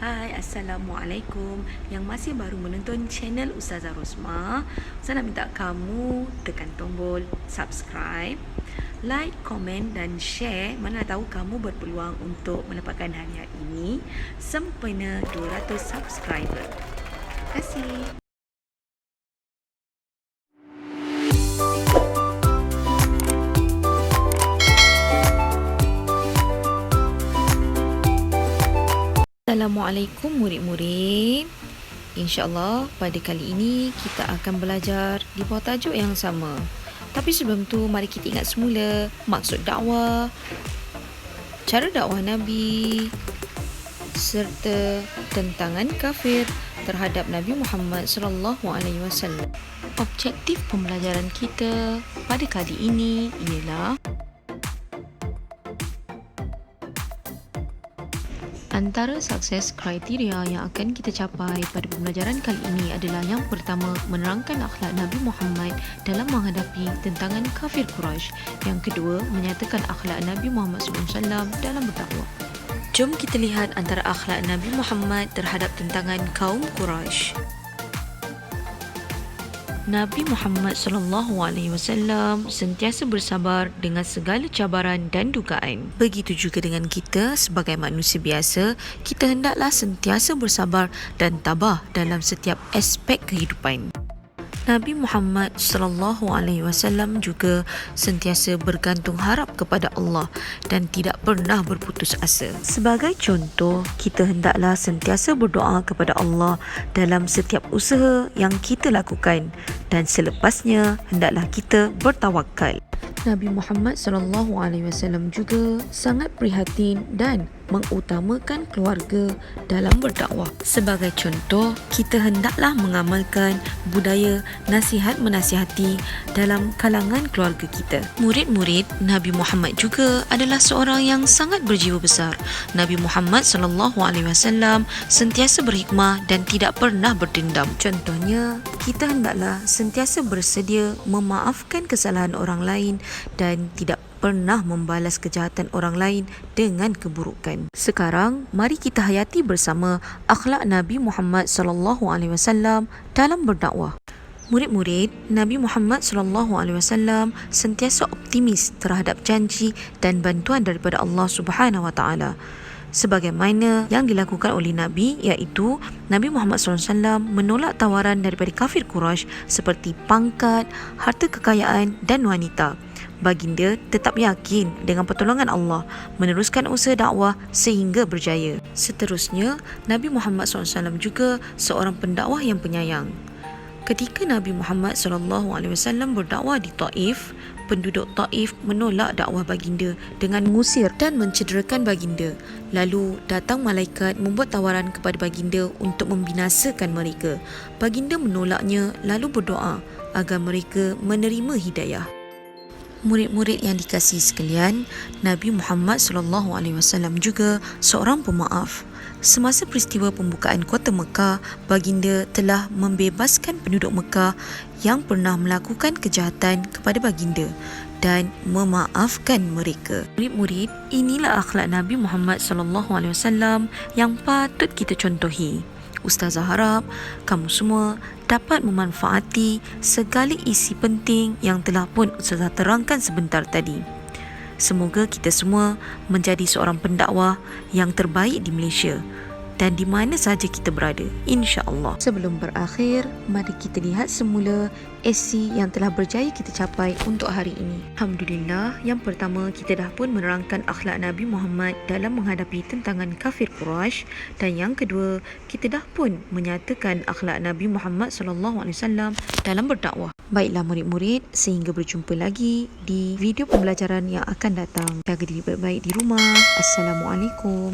Hai, Assalamualaikum. Yang masih baru menonton channel Ustazah Rosma, saya nak minta kamu tekan tombol subscribe, like, komen dan share. Mana tahu kamu berpeluang untuk mendapatkan hadiah ini sempena 200 subscriber. Terima kasih. Assalamualaikum murid-murid. InsyaAllah pada kali ini kita akan belajar di bawah tajuk yang sama. Tapi sebelum tu mari kita ingat semula maksud dakwah, cara dakwah Nabi serta tentangan kafir terhadap Nabi Muhammad SAW. Objektif pembelajaran kita pada kali ini ialah antara sukses kriteria yang akan kita capai pada pembelajaran kali ini adalah yang pertama, menerangkan akhlak Nabi Muhammad dalam menghadapi tentangan kafir Quraisy. Yang kedua, menyatakan akhlak Nabi Muhammad SAW dalam berdakwah. Jom kita lihat antara akhlak Nabi Muhammad terhadap tentangan kaum Quraisy. Nabi Muhammad SAW sentiasa bersabar dengan segala cabaran dan dugaan. Begitu juga dengan kita sebagai manusia biasa, kita hendaklah sentiasa bersabar dan tabah dalam setiap aspek kehidupan. Nabi Muhammad SAW juga sentiasa bergantung harap kepada Allah dan tidak pernah berputus asa. Sebagai contoh, kita hendaklah sentiasa berdoa kepada Allah dalam setiap usaha yang kita lakukan dan selepasnya hendaklah kita bertawakal. Nabi Muhammad SAW juga sangat prihatin dan mengutamakan keluarga dalam berdakwah. Sebagai contoh, kita hendaklah mengamalkan budaya nasihat menasihati dalam kalangan keluarga kita. Murid-murid Nabi Muhammad juga adalah seorang yang sangat berjiwa besar. Nabi Muhammad SAW sentiasa berhikmah dan tidak pernah berdendam. Contohnya, kita hendaklah sentiasa bersedia memaafkan kesalahan orang lain dan tidak pernah membalas kejahatan orang lain dengan keburukan. Sekarang, mari kita hayati bersama akhlak Nabi Muhammad SAW dalam berdakwah. Murid-murid Nabi Muhammad SAW sentiasa optimis terhadap janji dan bantuan daripada Allah Subhanahu Wa Taala. Sebagaimana yang dilakukan oleh Nabi, iaitu Nabi Muhammad SAW menolak tawaran daripada kafir Quraisy seperti pangkat, harta kekayaan dan wanita. Baginda tetap yakin dengan pertolongan Allah meneruskan usaha dakwah sehingga berjaya. Seterusnya, Nabi Muhammad SAW juga seorang pendakwah yang penyayang. Ketika Nabi Muhammad SAW berdakwah di Taif, penduduk Taif menolak dakwah baginda dengan mengusir dan mencederakan baginda. Lalu datang malaikat membuat tawaran kepada baginda untuk membinasakan mereka. Baginda menolaknya lalu berdoa agar mereka menerima hidayah. Murid-murid yang dikasihi sekalian, Nabi Muhammad SAW juga seorang pemaaf. Semasa peristiwa pembukaan kota Mekah, baginda telah membebaskan penduduk Mekah yang pernah melakukan kejahatan kepada baginda dan memaafkan mereka. Murid-murid, inilah akhlak Nabi Muhammad SAW yang patut kita contohi. Ustazah harap kamu semua dapat memanfaati segala isi penting yang telah pun Ustazah terangkan sebentar tadi. Semoga kita semua menjadi seorang pendakwah yang terbaik di Malaysia dan di mana sahaja kita berada, insya-Allah. Sebelum berakhir, mari kita lihat semula SC yang telah berjaya kita capai untuk hari ini. Alhamdulillah, yang pertama kita dah pun menerangkan akhlak Nabi Muhammad dalam menghadapi tentangan kafir Quraisy, dan yang kedua, kita dah pun menyatakan akhlak Nabi Muhammad SAW dalam berdakwah. Baiklah murid-murid, sehingga berjumpa lagi di video pembelajaran yang akan datang. Jaga diri baik-baik di rumah. Assalamualaikum.